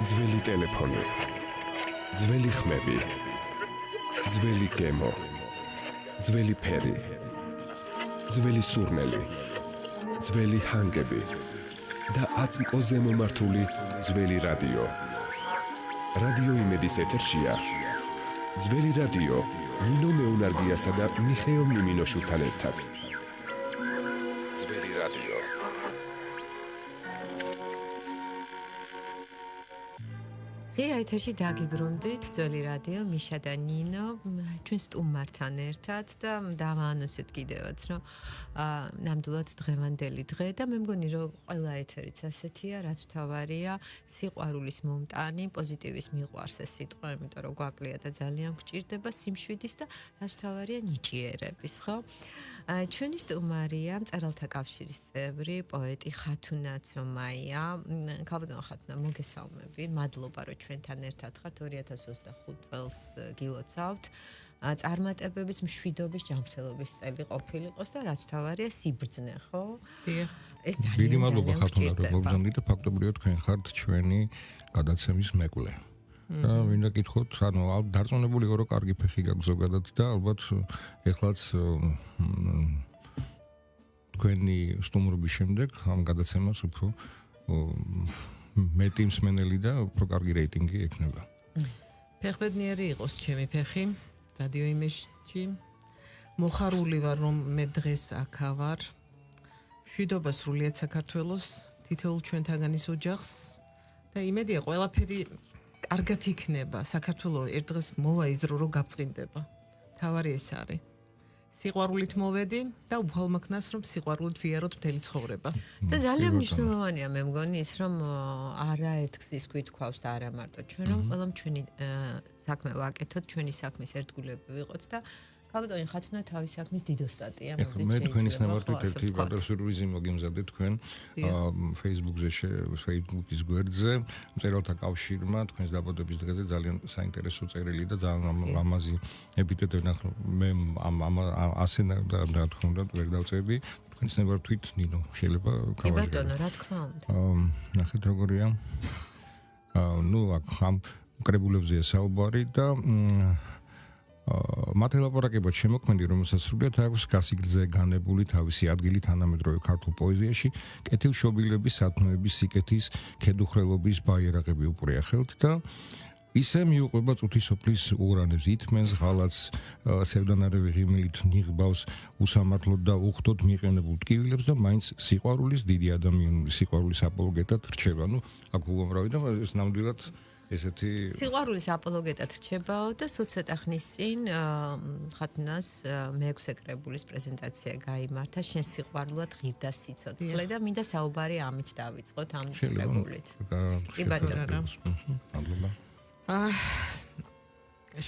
ძველი ტელეფონი, ძველი ხმები, ძველი გემო, ძველი ფერი, ძველი სურნელი, ძველი ჰანგები და აწმყოზე მომართული ძველი რადიო. რადიო იმედის ეთერშია ძველი რადიო ნინო მეუნარგიასა და მიხეილ მინოშვილთან ერთად. ძველი რადიო. ეთერში დაგიბრუნდით ძველი რადიო მიშა და ნინო ჩვენ სტუმართან ერთად და დავაანონსეთ კიდევაც რომ ნამდვილად დღევანდელი დღე და მე მგონი რომ ყველა ეთერიც ასეთია რაც თავარია სიყვარულის მომტანი პოზიტივის მიყვარს ეს სიტყვა იმიტომ რომ გვაკლია და ძალიან გვჭირდება სიმშვიდის და რაც თავარია ნიჭიერების ხო ჩვენი სტუმარია მწერალთა კავშირის წევრი პოეტი ხათუნა ცომაია ქალბატონო ხათუნა მოგესალმები მადლობა რომ ჩვენთან ერთად ხართ 2025 წელს გილოცავთ წარმატებების მშვიდობის ჯანმრთელობის წელი ყოფილიყოს და რაც თავარია სიბრძნე ხო? დიახ. ეს ძალიან მადლობა ხათუნა რომ მოგზავნით და ფაქტობრივად თქვენ ხართ ჩვენი გადაცემის მეკვლე. და მინდა გითხოთ, ანუ დარწმუნებული ვარო კარგი ფეხი გაქვს ზოგადად და ალბათ ეხლაც თქვენი სტუმრობის შემდეგ ამ გადაცემას უფრო მეტი მსმენელი და უფრო კარგი რეიტინგი ექნება. ფეხბედნიერი იყოს ჩემი ფეხი რადიო იმეში. მოხარული ვარ რომ მე დღეს აქა ვარ. მშვიდობა სრულიად საქართველოს, თითოეულ ჩვენთაგანის ოჯახს და იმედია ყველაფერი კარგად იქნება. საქართველოს ერთ დღეს მოვა ის დრო რომ გაბწყინდება. თავარი ეს არის. სიყვარულით მოვედი და უფალმაქნას რომ სიყვარულით ვიაროთ მთელი ცხოვრება. და ძალიან მნიშვნელოვანია მე მგონი ის რომ არაერთ გზის ქვით გვყავს და არა მარტო ჩვენ რომ ყველამ ჩვენი საქმე ვაკეთოთ, ჩვენი საქმის ერთგულები ვიყოთ და ქალბატონი ხათუნა თავის საქმის დიდოსტატია მოდით მე თქვენის ნებართვით ერთი პატარა სიურპრიზი მოგიმზადეთ თქვენ Facebook-ზე Facebook-ის გვერდზე მწერალთა კავშირმა თქვენს დაბადების დღეზე ძალიან საინტერესო წერილი და ძალიან ამაზი ეპიტეტი ვნახე მე ასე რა თქმა უნდა ვერ დავწევი თქვენის ნებართვით ნინო შეიძლება კი ბატონო რა თქმა უნდა ნახეთ როგორია ნუ აქ ამ კრებულებზეა საუბარი და მათ ელაპარაკებად შემოქმედი, რომელსაც სრულიად აქვს გასიგრძე განებული თავისი ადგილი თანამედროვე ქართულ პოეზიაში, კეთილშობილების, სათნოების, სიკეთის, ქედუხრელობის ბაირაღები უპრეახელთ და ისე მიუყვება წუთისოფლის უღრანებს, ითმენს ღალატს, სევდანარევი ღიმილით ნიღბავს, უსამართლოდ და უხდოდ მიყენებულ ტკივილებს და მაინც სიყვარულის დიდი ადამიანური სიყვარულის აპოლოგეტად რჩება. ნუ აქ უამრავი და ეს ნამდვილად ესეთი სიყვარულის აპოლოგეტად რჩებაო და ცოტა ხნის წინ ხათუნას მეექვსე კრებულის პრეზენტაცია გაიმართა შენ სიყვარულად ღირდა სიცოცხლე და მინდა საუბარი ამით დავიწყოთ ამ კრებულით. კი ბატონო.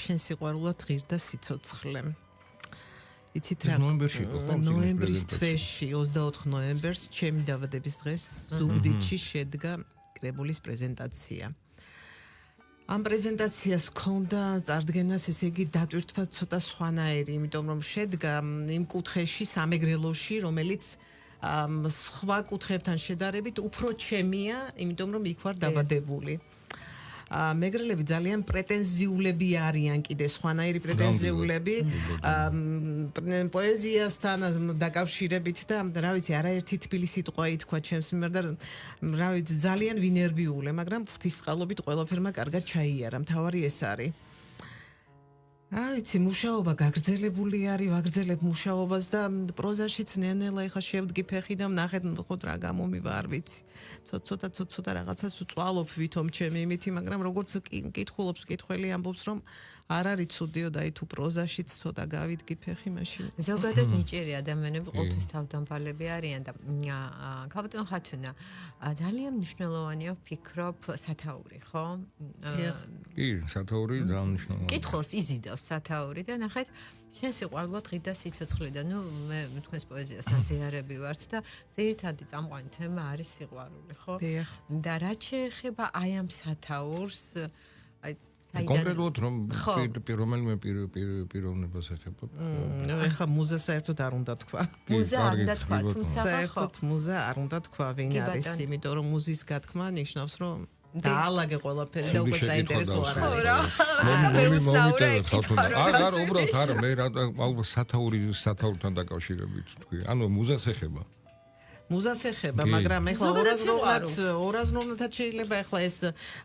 შენ სიყვარულად ღირდა სიცოცხლე. იცით რა ნოემბრის თვეში 24 ნოემბერს ჩემი დაბადების დღეს ზუგდიდში შედგა კრებულის პრეზენტაცია. ამ პრეზენტაციას ჰქონდა წარდგენას, ესე იგი, დატვირთვა ცოტა სხვანაირი, იმიტომ რომ შედგა იმ კუთხეში, სამეგრელოში, რომელიც სხვა კუთხეებთან შედარებით უფრო ჩემია, იმიტომ რომ იქ ვარ დაბადებული. მეგრელები ძალიან პრეტენზიულები არიან, კიდე სხვანაირი პრეტენზიულები პოეზიასთან დაკავშირებით და რა ვიცი, არაერთი თბილი სიტყვა ითქვა ჩემს მიმართ და რა ვიცი, ძალიან ვინერვიულე, მაგრამ ღვთისწყალობით ყველაფერმა კარგად ჩაიარა, მთავარი ეს არის. რა ვიცი, მუშაობა გაგრძელებული არის, ვაგრძელებ მუშაობას და პროზაშიც ნენელა ეხა შევდგი ფეხი და ვნახეთ რა გამომივა, არ ვიცი. ცოტა რაღაცას უწვალობ ვითომ ჩემი იმითი, მაგრამ როგორც კითხულობს კითხველი ამბობს რომ არ არის ცუდიო და თუ პროზაშიც ცოტა გავიდგი ფეხი მაშინ. ზოგადად ნიჭიერი ადამიანები ყოველთვის თავდამბალები არიან და ქალბატონო ხათუნა ძალიან მნიშვნელოვანია ვფიქრობ სათაური, ხო? კი, სათაური ძალიან მნიშვნელოვანია. კითხულს იზიდავს სათაური და ნახეთ შენ სიყვარულად ღირდა სიცოცხლე და ნუ მე თქვენს პოეზიასთან ზიარები ვართ და ძირითადი წამყვანი თემა არის სიყვარული, ხო? და რაც შეეხება აი ამ სათაურს კონკრეტულად რომ რომელიმე პიროვნებას ეხება. ეხა მუზა საერთოდ არ უნდა თქვა. მუზა არ უნდა თქვა, თუმცა საერთოდ მუზა არ უნდა თქვა ვინ არის, იმიტომ რომ მუზის გათქმა ნიშნავს რომ დაალაგე ყველაფერი და უკვე საინტერესო არ ხო არის. რა, მეუცნაურა ეკითხა არა, უბრალოდ არა, მე რა ალბათ სათაურთან დაკავშირებით თქვი. ანუ მუზას ეხება. მუზას ეხება, მაგრამ ეხლა 200-ად შეიძლება ეხლა ეს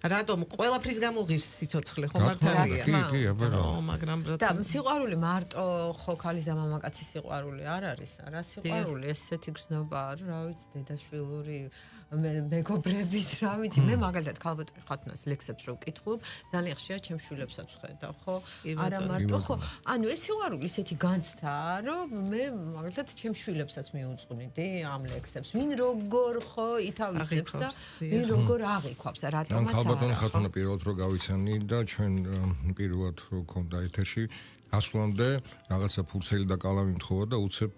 რატომ ყველაფრის გამო ღირს სიცოცხლე ხო მართალია? კი, აბა. მაგრამ და სიყვარული მარტო ხო ქალის და მამაკაცის სიყვარული არ არის, რა სიყვარული, ესეთი გრძნობა არა, რა ვიცი, დედაშვილური მეგობრების, რა ვიცი, მე მაგალითად ქალბატონი ხათუნას ლექსებს რო ვკითხულობ, ძალიან ხშირად ჩემს შვილებსაც ვხედავ, ხო? არა მარტო, ხო, ანუ ეს სიყვარული ისეთი განცდაა, რომ მე მაგალითად ჩემს შვილებსაც მიუძღვნიდი ამ ლექსებს. ვინ როგორ ხო ითავისებს და ვინ როგორ აღიქვამს, რატომაც არა. ქალბატონი ხათუნა პირველად რო გავიცანი და ჩვენ პირველად რო გქონდა ეთერში ასვლამდე რაღაცა ფურცელი და კალამი მთხოვა და უცებ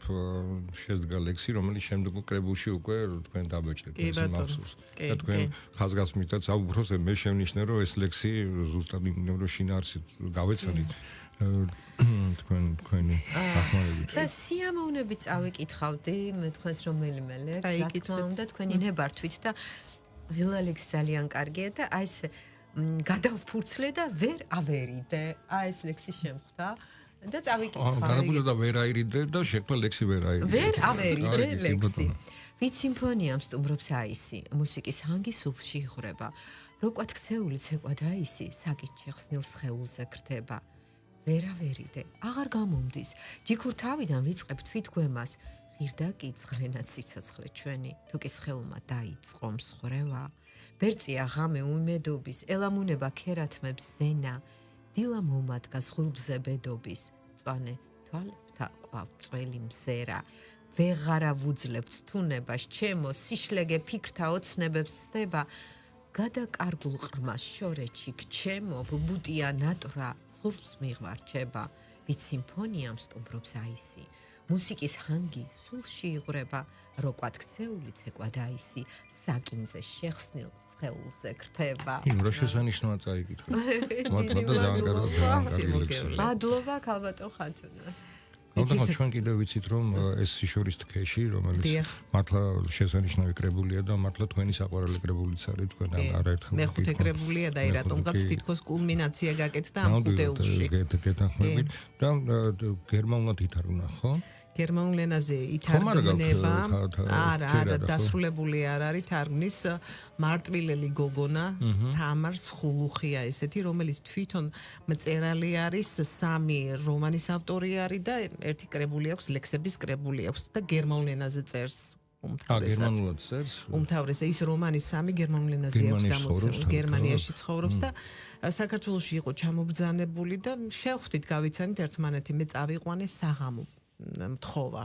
შედგა ლექსი, რომელიც შემდეგ კრებულში უკვე თქვენ დაბეჭდეთ მახსოვს. და თქვენ ხაზგასმითაც აუბროს მე შევნიშნე რომ ეს ლექსი ზუსტად იმდენ რომ შინაარსით გავეცანით თქვენი ახმარებით. და სიამოვნები წავიკითხავდი მე თქვენს რომელიმე ლექსს, რა თქმა უნდა თქვენი ნებართვით და ვილა ლექსი ძალიან კარგია და აი ეს გადავფურცლე და ვერ ავერიდე. აი ეს ლექსი შემხვდა და წავიკითხავ. გადავფურცლე და ვერ აირიდე და შექმნა ლექსი ვერ აირიდე. ვერ ავერიდე ლექსი. ვით სიმფონიამ სტუმრობს აისი, მუსიკის ჰანგი სულში იღვრება. როკვათ ქცეული ცეკვა და აისი, საკით შეხსნილ სხეულზე გრდება. ვერ ავერიდე, აღარ გამომდის. ჯიქურ თავიდან ვიწყებ თვითგვემას. ღირდა კი ცხლენად სიცოცხლე ჩვენი, თუ კი სხეულმა დაიწყო მსხრევა. ბერწია ღამე უმედობის, ელამუნება ქერათმებს ზენა, დილა მომადგა ზღურბზე ბედობის, წვანე თვალებთა ყვავ წველი მზერა, ვეღარა ვუძლებთ თუნებას, ჩემო სიშლეგე ფიქრთა ოცნებებს სდება, გადაკარგულ ყრმას შორეჩი გჩემო, ბუბუტია ნატრა, ზღურბს მიღმარჩება, ვით სიმფონიამ სტუმრობს აისი, მუსიკის ჰანგი სულში იღვრება, როკვათ ქცეული ცეკვა და აისი, საკინზე შეხსნილ სხეულზე გრთება. რა შესანიშნავია წაიკითხე. ძალიან კარგი. მადლობა ქალბატონ ხათუნას. ნუ ჩვენ კიდევ ვიცით რომ ეს შორის თქეში რომელიც მართლა შესანიშნავი კრებულია და მართლა თქვენი საყვარელი კრებულიც არის თქვენ არაერთხელ მეხუთე კრებულია და რატომღაც თითქოს კულმინაცია გაკეთდა ამ ხუთეულში. გეთანხმებით და გერმანულად ითარგმნა ხო? გერმანულ ენაზე ითარგმნება. არა, დასრულებული არ არის თარგმნის მარტვილელი გოგონა, თამარ სხულუხია ესეთი, რომელიც თვითონ მწერალი არის, 3 რომანის ავტორი არის და ერთი კრებული აქვს, ლექსების კრებული აქვს და გერმანულ ενაზე წერს. გერმანულად წერს. უმთავრესად ის რომანი 3 გერმანულ ენაზე აქვს დამოცემული, გერმანიაში ცხოვრობს და საქართველოში იყო ჩამობრძანებული და შევხვდით გავიცანით ერთმანეთი, მე წავიყვანე საღამო მთხოვა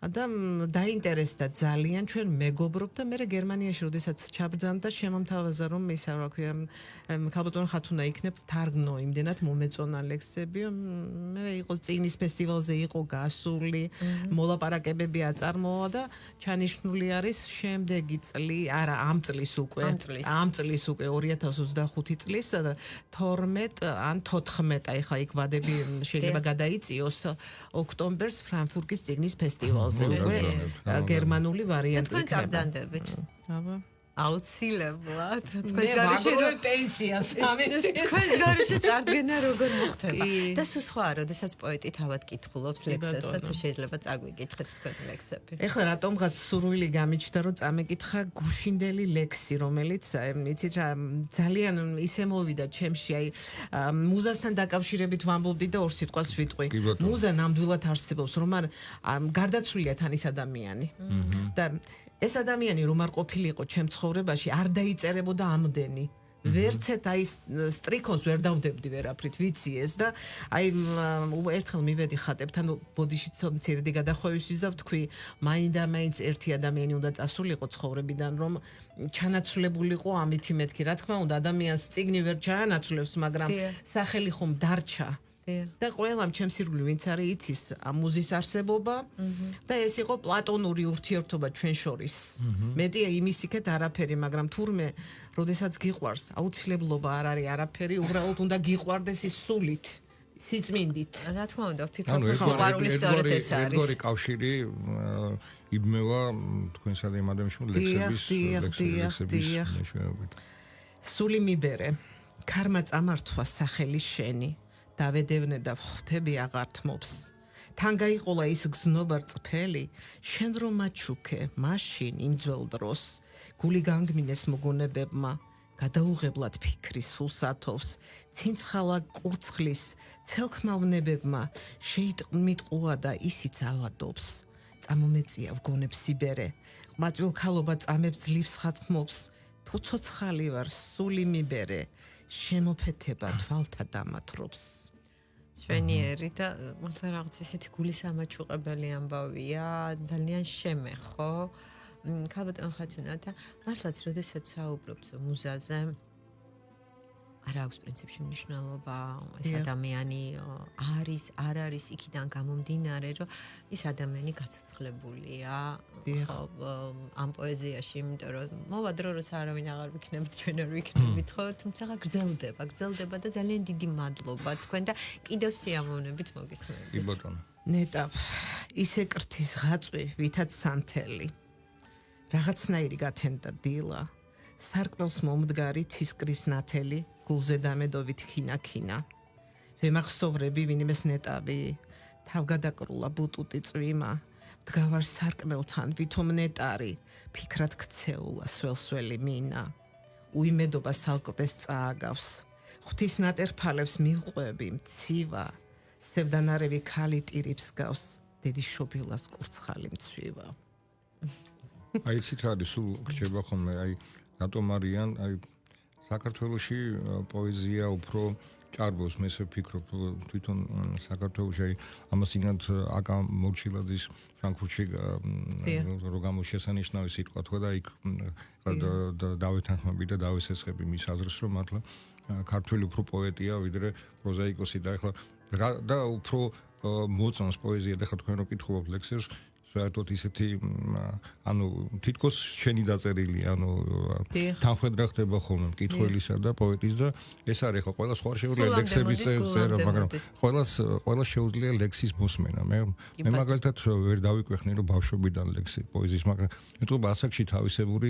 და დაინტერესდა ძალიან ჩვენ მეგობრობ და მე გერმანიაში როდესაც ჩაბრძანდა შემომთავაზა რომ ისა რა ქვია ქალბატონ ხათუნა იქნებ თარგმნო იმდენად მომეწონა ლექსები მე იყო წინის ფესტივალზე იყო გასული მოლაპარაკებები აწარმოა და ჩანიშნული არის შემდეგი წლი არა ამ წლის უკვე 2025 წლის 12 ან 14 აი ხა იქ ვადები შეიძლება გადაიწიოს ოქტომბერს ფრანკფურტის წიგნის ფესტივალზე გერმანული ვარიანტი თქვენ წარბძანდებით. აბა აუცილებლად თქვენს გარეშე პენსიას ამისთვის თქვენს გარეშე წარდგენა როგორ მოხდება და სულ სხვა როდესაც პოეტი თავად კითხულობს ლექსებს და თუ შეიძლება წაგვიკითხეთ თქვენი ლექსები. ეხლა რატომღაც სურვილი გამიჩნდა რომ წამეკითხა გუშინდელი ლექსი რომელიც იცით რა ძალიან ისე მოვიდა ჩემში აი მუზასთან დაკავშირებით ვამბობდი და ორ სიტყვას ვიტყვი. მუზა ნამდვილად არსებობს რომ გარდაცვლილია თან ის ადამიანი და ეს ადამიანი რომ არ ყოფილიყო ჩემ ცხოვრებაში არ დაიწერებოდა ამდენი ვერცეთ აი სტრიქონს ვერ დავდებდი ვერაფრით ვიცი ეს და აი ერთხელ მივედი ხატებთან ბოდიშიც მცირედი გადახვევის ვიზავ თქვი მაინდა-მაინც ერთი ადამიანი უნდა წასულიყო ცხოვრებიდან რომ ჩანაცვლებულიყო ამითი მეთქი რა თქმა უნდა ადამიანს წიგნი ვერ ჩაანაცვლებს მაგრამ სახელი ხომ დარჩა და ყველამ ჩემს ირგვლივ ვინც არის იცის მუზის არსებობა და ეს იყო პლატონური ურთიერთობა ჩვენ შორის. მეტია იმის იქეთ არაფერი, მაგრამ თურმე, როდესაც გიყვარს, აუცილებლობა არ არის არაფერი, უბრალოდ უნდა გიყვარდეს ის სულით, სიწმინდით. რა თქმა უნდა, ვფიქრობ, ყვარული სწორედ ეს არის. ერთგვარი კავშირი იბმევა თქვენსა და იმ ადამიანში ლექსების მეშვეობით. სული მიბერე ქარმა წამართვა სახელი შენი დავედევნე და ხვდები აღარ თმობს თან გაიყოლა ის გზნობა რწფელი შენ რომ მაჩუქე მაშინ იმ ძველ დროს გული განგმინეს მოგონებებმა გადაუღებლად ფიქრი სულს ათოვს ცინცხალა კურცხლის თელქმავნებებმა შეიტყმიტყუა და ისიც ავადობს წამომეწია ვგონებს იბერე ყმაწვილ ქალობა წამებს ძლივს ხათმობს თუ ცოცხალი ვარ სული მიბერე შემოფეთება თვალთა დამათრობს შვენიერი და მართლა რაღაც ისეთი გულის ამაჩუყებელი ამბავია ძალიან შემეხო ქალბატონ ხათუნა და მართლაც როდესაც საუბრობთ მუზაზე არ აქვს პრინციპში მნიშვნელობა ეს ადამიანი არის არ არის იქიდან გამომდინარე რომ ის ადამიანი გაცოცხლებულია ამ პოეზიაში იმიტომ რომ მოვა დრო როცა არავინ აღარ ვიქნებით ჩვენ არ ვიქნებით ხო თუმცა გრძელდება და ძალიან დიდი მადლობა თქვენ და კიდევ სიამოვნებით მოგისმენთ კი ბატონო ნეტავ ისე კრთის ღაწვი ვითაც სანთელი რაღაცნაირი გათენდა დილა სარკმელს მომდგარი ცისკრის ნათელი გულზე დამედოვით ქინა ვემახსოვრები ვინმეს ნეტავი თავგადაკრულა ბუტუტი წვიმა დგავარ სარკმელთან ვითომ ნეტარი ფიქრად ქცეულა სველსველი მინა უიმედობა სალკდეს წააგავს ღვთის ნატერფალებს მივყვები მცივა სევდანარევი ქალი ტირიფს გავს დედის შობილას კურცხალი მცვივა აი ცით არის სულ გრჩება ხოლმე აი რატომ არიან აი საქართველოში პოეზია უფრო ჭარბობს მე ვფიქრობ თვითონ საქართველოში აი ამას ინად აკა მორჩილაძის ფრანკფურტში რო გამოშესანიშნავი სიტყვა თქვა და იქ დავითანხმები და დავესესხები მის აზრს რომ მართლა ქართველი უფრო პოეტია ვიდრე პროზაიკოსი და ეხლა და უფრო მოწონს პოეზია და ხა თქვენ რო კითხულობთ ლექსებს საერთოდ ისეთი ანუ თითქოს შენი დაწერილი ანუ თანხმედრა ხდება ხოლმე მკითხველისა და პოეტის და ეს არის ხო ყველა სხვა შეუძლია ლექსების წერა მაგრამ ყველა შეუძლია ლექსის მოსმენა მე მაგალითად ვერ დავიკვეხნი რომ ბავშვობიდან ლექსი პოეზიის მაგრამ მეტყობა ასაკში თავისებური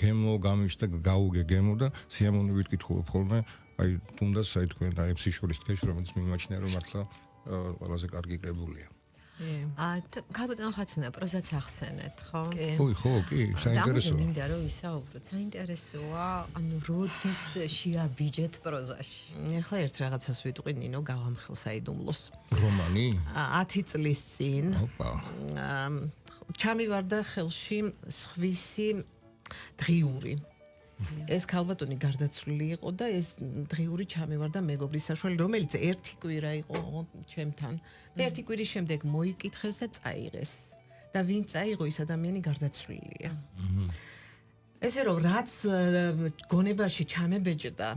გემო გამიშ და გაუგე გემო და სიამოვნებით კითხულობ ხოლმე აი თუნდაც აი თქვენ და ემსი შორის თქეში რომელიც მიმაჩნია რომ მართლა ყველაზე კარგი კრებულია ქალბატონ ხათუნა პროზაც ახსენეთ ხო? ხო, კი, საინტერესოა. მინდა რომ ვისაუბროთ. საინტერესოა, ანუ როდის შეაბიჯეთ პროზაში? ეხლა ერთ რაღაცას ვიტყვი ნინო გავამხელ საიდუმლოს. რომანი? 10 წლის წინ. ოპა. ჩამივარდა ხელში სხვისი დღიური. ეს ქალბატონი გარდაცვლილი იყო და ეს დღიური ჩამივარდა მეგობრის საშუალებით, რომელიც ერთი კვირა იყო ჩემთან. და ერთი კვირის შემდეგ მოიკითხეს და წაიღეს. და ვინ წაიღო ის ადამიანი გარდაცვლილია. ესე რომ რაც გონებაში ჩამებეჭდა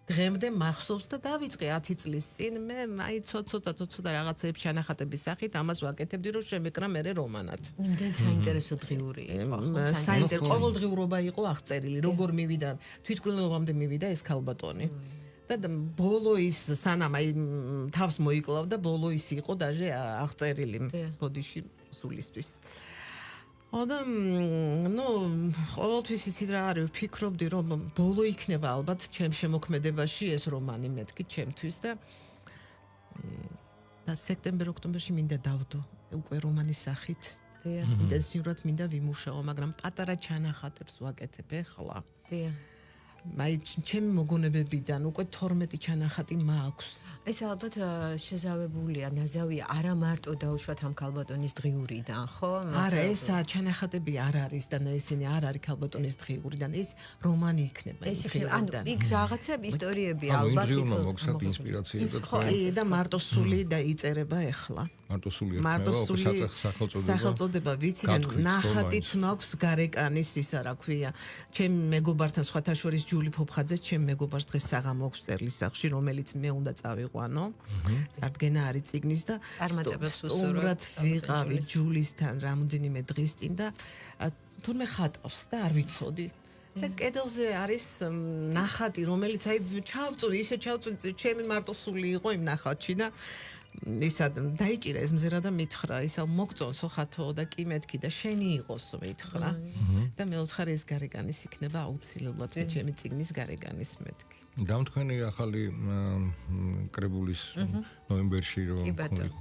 დღემდე მახსოვს და დავიწყე 10 წლის წინ მე აი ცოტა რაღაცეებს ჩანახატების სახით ამას ვაკეთებდი რომ შემეკრა მე რომანად. იმდენ საინტერესო დღიური იყო. საინტერესო ყოველდღიურობა იყო აღწერილი როგორ მივიდა თვითმკვლელობამდე მივიდა ეს ქალბატონი. და ბოლო ის სანამ აი თავს მოიკლავდა ბოლო ის იყო დაჟე აღწერილი ბოდიში სულისთვის. და ყოველთვის იცით რა არის ვფიქრობდი რომ ბოლო იქნება ალბათ ჩემ შემოქმედებაში ეს რომანი მეთქი ჩემთვის და სექტემბერ-ოქტომბერში მინდა დავდო უკვე რომანის სახით ინტენსიურად მინდა ვიმუშაო მაგრამ პატარა ჩანახატებს ვაკეთებ ახლა აი ჩემი მოგონებებიდან უკვე 12 ჩანახატი მაქვს ეს ალბათ შეზავებულია ნაზავია არა მარტო დაუშვათ ამ ქალბატონის დღიურიდან ხო არა ეს ჩანახატები არ არის და ესენი არ არის ქალბატონის დღიურიდან ეს რომანი იქნება ეს ანუ იქ რაღაცები ისტორიები ალბათ იქ ანუ ინდრიულმა მოგცათ ინსპირაცია და თქვენ და მარტო სული დაიწერება ახლა მარტო სული სახელწოდება ვიცი და ნახატიც მაქვს გარეკანის ისა რა ქვია ჩემ მეგობართან სხვათა შორის ჯული ფოფხაძე ჩემ მეგობარს დღეს საღამო აქვს წერლის სახლში რომელიც მე უნდა წავიყვანო წარდგენა არის ციგნის და წარმატებებს უსურვებ ვიყავი ჯულისთან რამოდენიმე დღის წინ და თურმე ხატავს და არ ვიცოდი და კედელზე არის ნახატი რომელიც აი ჩავწვდი ჩემი მარტო სული იყო იმ ნახატში და ისა დაიჭირა ეს მზერა და მითხრა ისა მოგწონსო ხათო და კი მეთქი და შენი იყოსო მითხრა და მეოთხარი ეს გარეკანის იქნება აუცილებლად ჩემი წიგნის გარეკანის მეთქი დამთქვენი ახალი კრებულის ნოემბერში რომ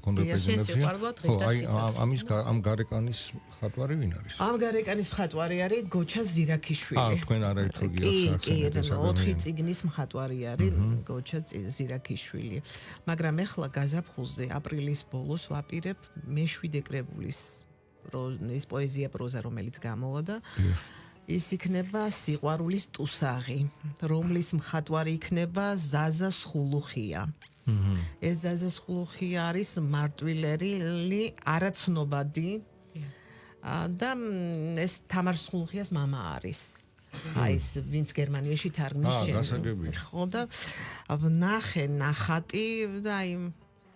ქონდა პრეზენტაცია ხო აი ამის ამ გარეკანის მხატვარი ვინ არის ამ გარეკანის მხატვარი არის გოჩა ზირაქიშვილი თქვენ არაერთხელ გიახსენეთ ეს ადამიანი 4 წიგნის მხატვარი არის გოჩა ზირაქიშვილი მაგრამ ეხლა გაზაფხულზე აპრილის ბოლოს ვაპირებ მე-7 კრებულის ეს პოეზია პროზა რომელიც გამოვიდა ის იქნება სიყვარულის ტუსაღი, რომლის მხატვარი იქნება ზაზა სხულუხია. ეს ზაზა სხულუხია არის მარტვილელი, არაცნობადი და ეს თამარ სხულუხიას მამა არის. აი ეს ვინც გერმანიაში თარგმნის გასაგებია. ხო და ვნახე ნახატი და აი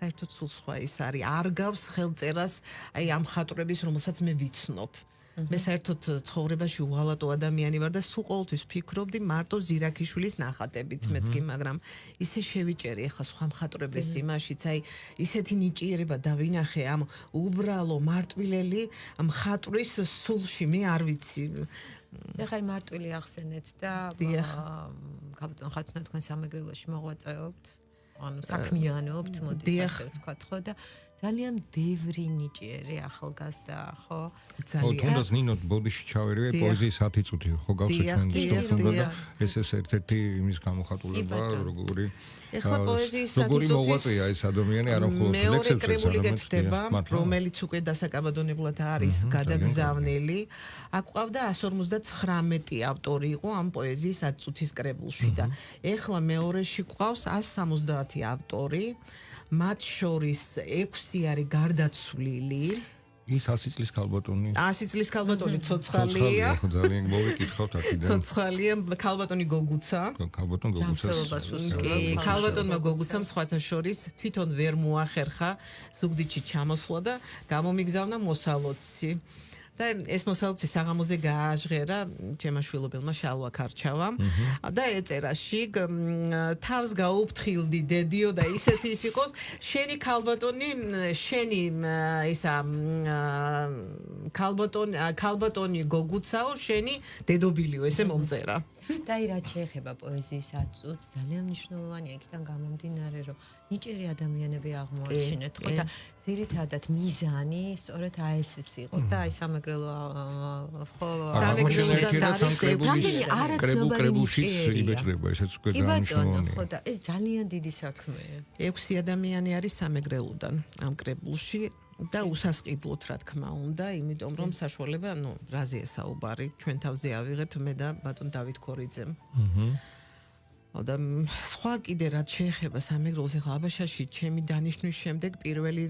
საერთოდ სულ სხვა ის არის. არ გავს ხელწერას აი ამ მხატვრების რომელსაც მე ვიცნობ. მე საერთოდ ცხოვრებაში უღალატო ადამიანი ვარ და სულ ყოველთვის ფიქრობდი მარტო ზირაქიშვილის ნახატებით მეთქი, მაგრამ ისე შევიჭერი ახლა სხვა მხატვრების იმაშიც, აი ისეთი ნიჭიერება დავინახე ამ უბრალო მარტვილელი მხატვრის სულში, მე არ ვიცი. ეხლა აი მარტვილი ახსენეთ და გაბატონ ხათუნა თქვენ სამეგრელოში მოღვაწეობთ, ანუ საქმიანობთ, მოდი ასე ვთქვათ, ხო და ძალიან ბევრი ნიჭიერი ახალგაზრდა, ხო? ძალიან. თუნდაც ნინო ბოდიში ჩავერივე პოეზიის 10 წუთი, ხო გავსო ჩვენ სტუდენტობა და ეს ერთ-ერთი იმის გამოხატულება, როგორი ეხლა პოეზიის 10 წუთი როგორი მოღვაწეა ეს ადამიანი, არა მხოლოდ მეორე კრებული გეთდება, რომელიც უკვე დასაკაბადონებლად არის გადაგზავნილი. აქ ყავდა 159 ავტორი იყო ამ პოეზიის 10 წუთის კრებულში და ეხლა მეორეში ყავს 170 ავტორი. მათ შორის 6 არის გარდაცვლილი. ის 100 წლის ქალბატონი. 100 წლის ქალბატონი ცოცხალია. ძალიან მოვიკითხავთ აქედან. ცოცხალია, ქალბატონი გოგუცა. ქალბატონ გოგუცას. ქალბატონმა გოგუცამ სხვათა შორის თვითონ ვერ მოახერხა ზუგდიდში ჩამოსვლა და გამომიგზავნა მოსალოცი. და ეს მოსალოცი საღამოზე გააჟღერა ჩემმა შვილობელმა შალვა ქარჩავამ და ეწერაში თავს გაუფრთხილდი დედიო და ისეთი ის იყო შენი ქალბატონი შენი ისა ქალბატონი გოგუცაო შენი დედობილიო ესე მომწერა და აი რაც შეეხება პოეზიის 10 წუთს ძალიან მნიშვნელოვანია იქიდან გამომდინარე რომ ნიჭიერი ადამიანები აღმოაჩინეთ ხო და ძირითადად მიზანი სწორედ აი ესეც იყო და აი სამეგრელო ხო კრებულში იბეჭდება ესეც უკვე დანიშნულოვანია ხო და ეს ძალიან დიდი საქმეა 6 ადამიანი არის სამეგრელოდან ამ კრებულში და უსასყიდლოთ რა თქმა უნდა, იმიტომ რომ საშუალება, ну, რაზეა საუბარი, ჩვენ თავზე ავიღეთ მე და ბატონ დავით ქორიძემ. და სხვა კიდე რაც შეეხება სამეგრელოს ახლა აბაშაში ჩემი დანიშნვის შემდეგ პირველი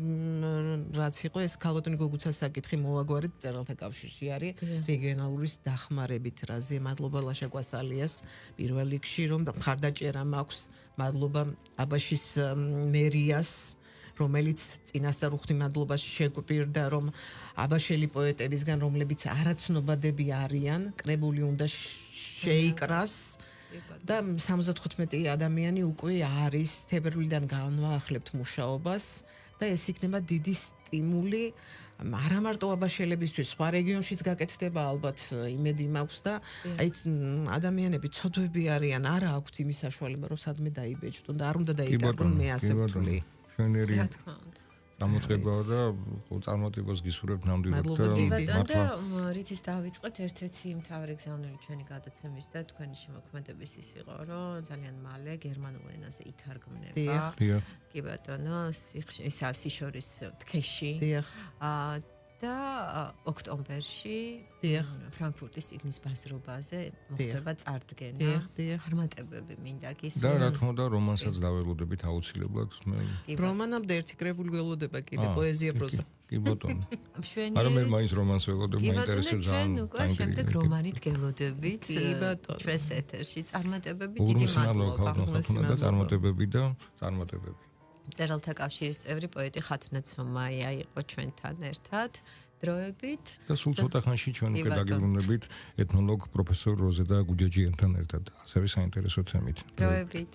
რაც იყო ეს ქალბატონი გოგუცას საკითხი მოვაგვარეთ წერალთა კავშირში არის რეგიონალური დახმარებით რაზე მადლობა ლაშა კვასალიას პირველ რიგში რომ მხარდაჭერა მაქვს მადლობა აბაშის მერიას რომელიც წინასწარ უხდი მადლობას შეგვპირდა რომ აბაშელი პოეტებისგან რომლებიც არაცნობადები არიან კრებული უნდა შეიკრას და 75 ადამიანი უკვე არის თებერვლიდან განვაახლებთ მუშაობას და ეს იქნება დიდი სტიმული არა მარტო აბაშელებისთვის სხვა რეგიონშიც გაკეთდება ალბათ იმედი მაქვს და აი ადამიანები ცოდვები არიან არა აქვთ იმის საშუალება რომ სადმე დაიბეჭდონ და არ უნდა დაიკარგონ მე ასე ვთვლი შენერი გამოწყებაა და წარმატებას გისურვებთ ნამდვილად და რითიც დავიწყეთ ერთ-ერთი მთავარი გზავნილი ჩვენი გადაცემის და თქვენი შემოქმედების ის იყო რომ ძალიან მალე გერმანულ ენაზე ითარგმნება კი ბატონო ისა სიშორის თქეში და ოქტომბერში ფრანკფურტის ციგნის ბაზრობაზე მოხდება წარდგენა წარმატებები მინდა გისურვო და რა თქმა უნდა რომანსაც დაველოდებით აუცილებლად რომანამდე ერთი კრებული ველოდება კიდე პოეზია პროზა კი ბატონო არა მე მაინც რომანს ველოდებ მაინტერესებს ძალიან დაინტერესებს შემდეგ რომანით გელოდებით კი ბატონო ჩვენს ეთერში წარმატებები დიდი მადლობა და წარმატებები წერალთა კავშირის წევრი პოეტი ხათუნა ცომაია იყო ჩვენთან ერთად დროებით და სულ ცოტა ხანში ჩვენ უკვე დაგებრუნებით ეთნოლოგ პროფესორ როზედა გუდიაჯიანთან ერთად ასევე საინტერესო თემით დროებით